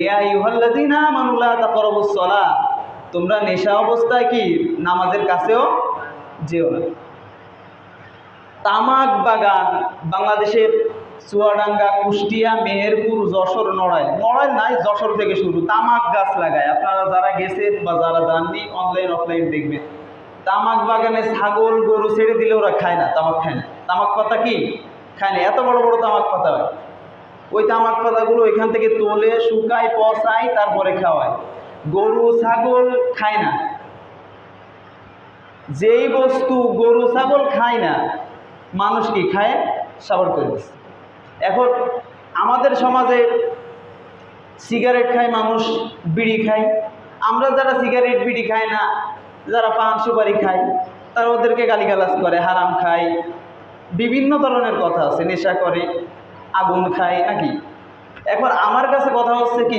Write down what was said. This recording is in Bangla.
ইয়া আইয়ুহাল্লাযীনা আমানু লা তাকরাবুস সালাহ, তোমরা নেশা অবস্থায় কি নামাজের কাছেও যেও না। তামাক বাগান বাংলাদেশের চুয়াডাঙ্গা, কুষ্টিয়া, মেহেরপুর, যশোর, নড়াইল নাই, যশোর থেকে শুরু। তামাক গাছ লাগায়, আপনারা যারা গেছেন বা যারা যাননি অনলাইন অফলাইন দেখবেন। তামাক বাগানে ছাগল গরু ছেড়ে দিলে ওরা খায় না, তামাক খায় না। তামাক পাতা কি খায় না, এত বড় বড় তামাক পাতা হয়। ওই তামাক পাতাগুলো ওইখান থেকে তোলে, শুকায়, পচায়, তারপরে খাওয়ায়। গরু ছাগল খায় না। যেই বস্তু গরু ছাগল খায় না, মানুষ কি খায়, সাবর করে দিচ্ছে। এখন আমাদের সমাজে সিগারেট খায় মানুষ, বিড়ি খায়। আমরা যারা সিগারেট বিড়ি খায় না, যারা পান সুপারি খায়, তারা ওদেরকে গালিগালাজ করে, হারাম খায়, বিভিন্ন ধরনের কথা আছে, নেশা করে, আগুন খায় নাকি। এখন আমার কাছে কথা হচ্ছে কি,